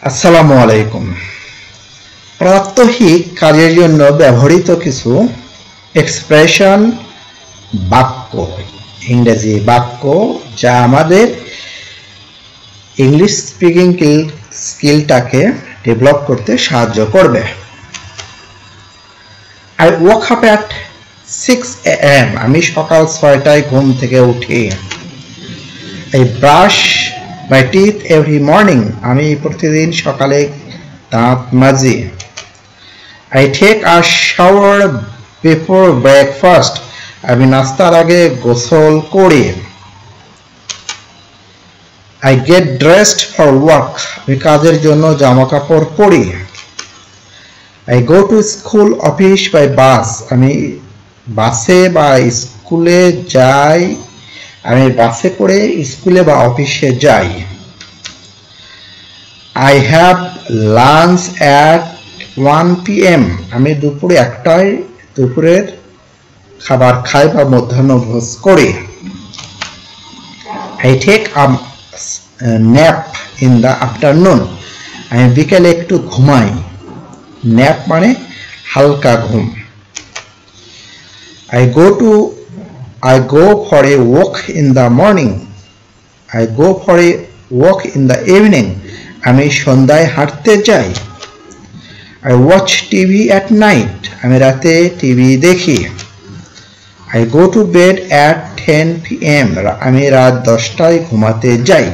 আসসালামু আলাইকুম। প্রাত্যহিক কাজের জন্য ব্যবহৃত কিছু এক্সপ্রেশন, বাক্য, ইংরেজি বাক্য যা আমাদের ইংলিশ স্পিকিং স্কিলটাকে ডেভেলপ করতে সাহায্য করবে। I woke up at 6 AM. আমি সকাল 6টায় ঘুম থেকে উঠি। I brush my teeth every morning. আমি প্রতিদিন সকালে দাঁত মাজি। I take a shower before breakfast. আমি নাস্তার আগে গোসল করি। I get dressed for work. আমি কাজের জন্য জামাকাপড় পরি। I go to school office by bus. আমি বাসে বা স্কুলে যাই। আমি বাসে করে স্কুলে বা অফিসে যাই। I have lunch at 1 PM. আমি দুপুরে 1টায় দুপুরের খাবার খাই বা মধ্যাহ্নভোজ করি। I take a nap in the afternoon. আমি বিকেলে একটু ঘুমাই। ন্যাপ মানে হালকা ঘুম। I go for a walk in the morning. I go for a walk in the evening. আমি সন্ধ্যায় হাঁটতে যাই। I watch TV at night. আমি রাতে টিভি দেখি। I go to bed at 10 PM. আমি রাত 10টায় ঘুমাতে যাই।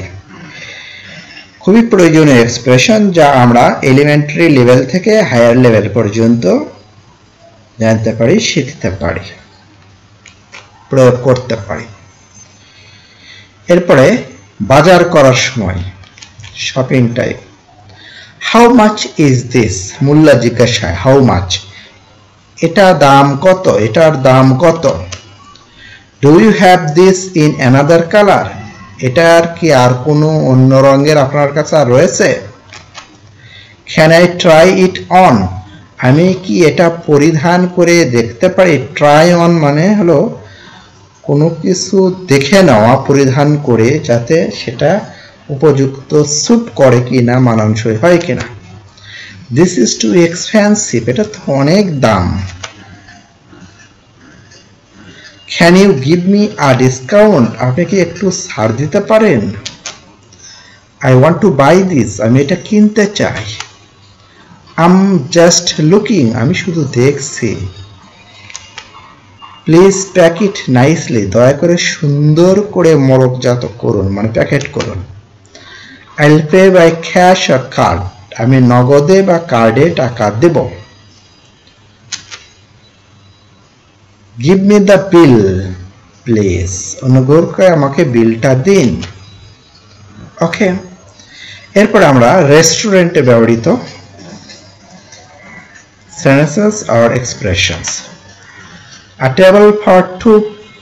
খুবই প্রয়োজনীয় এক্সপ্রেশন যা আমরা এলিমেন্টারি লেভেল থেকে হায়ার লেভেল পর্যন্ত জানতে পারি, শিখতে পারি, প্রয়োগ করতে পারি। এরপরে বাজার করার সময় shopping time. How much is this? মূল্য জিজ্ঞাসা, হাউ মাচ, এটা দাম কত, এটার দাম কত। Do you have this in another colour? এটার কি আর কোনো অন্য রঙের আপনার কাছে রয়েছে? Can I try it on? আমি কি এটা পরিধান করে দেখতে পারি? ট্রাই অন মানে হলো কোনো কিছু দেখে নেওয়া পরিধান করে, যাতে সেটা উপযুক্ত স্যুট করে কিনা, মানানসই হয় কিনা। দিস ইজ টু এক্সপেন্সিভ, এটা তো অনেক দাম। Can you give me a discount? আপনি কি একটু ছাড় দিতে পারেন? I want to buy this, আমি এটা কিনতে চাই। আম জাস্ট লুকিং, আমি শুধু দেখছি। প্লিজ প্যাক ইট নাইসলি, দয়া করে সুন্দর করে মোড়কজাত করুন, মানে প্যাকেট করুন। I'll pay by cash or card, আমি নগদে বা কার্ডে টাকা দেব। Give me the bill please, অনুগ্রহ করে আমাকে বিলটা দিন। ওকে, এরপর আমরা রেস্টুরেন্টে ব্যবহৃত সেন্টেন্সেস আর expressions. A table for two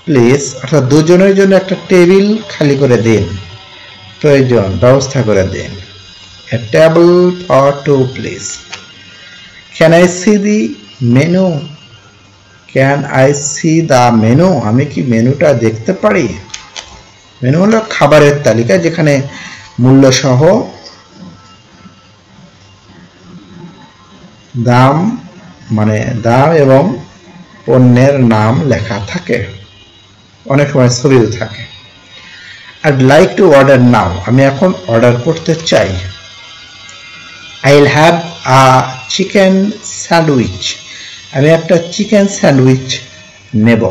please, অর্থাৎ দুজনের জন্য একটা টেবিল খালি করে দিন, প্রয়োজন ব্যবস্থা করে দিন। A table for two please. Can I see the menu? Can I see the menu? আমি কি মেনুটা দেখতে পারি? মেনু হলো খাবারের তালিকা, যেখানে মূল্য সহ দাম, মানে দাম এবং পণ্যের নাম লেখা থাকে, অনেক সময় ছবিও থাকে। I'd like to order now. আমি এখন অর্ডার করতে চাই। I'll have a chicken sandwich. আমি একটা চিকেন স্যান্ডউইচ নেব।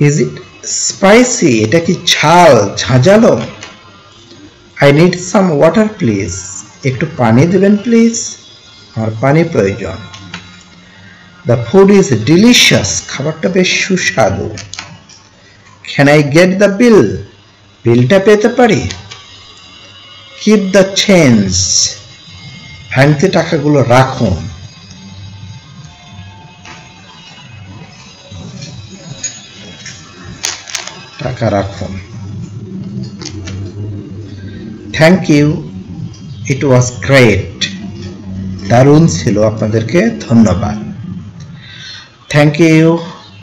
Is it spicy? এটা কি ঝাঁঝালো? I need some water please. একটু পানি দেবেন প্লিজ, আমার পানি প্রয়োজন। The food is delicious. খাবারটা বেশ সুস্বাদু। Can I get the bill? বিলটা পেতে পারি? Keep the change. ভাঙতি টাকাগুলো রাখুন। টাকা রাখুন। Thank you. It was great. দারুণ ছিল, আপনাদেরকে ধন্যবাদ। Thank you.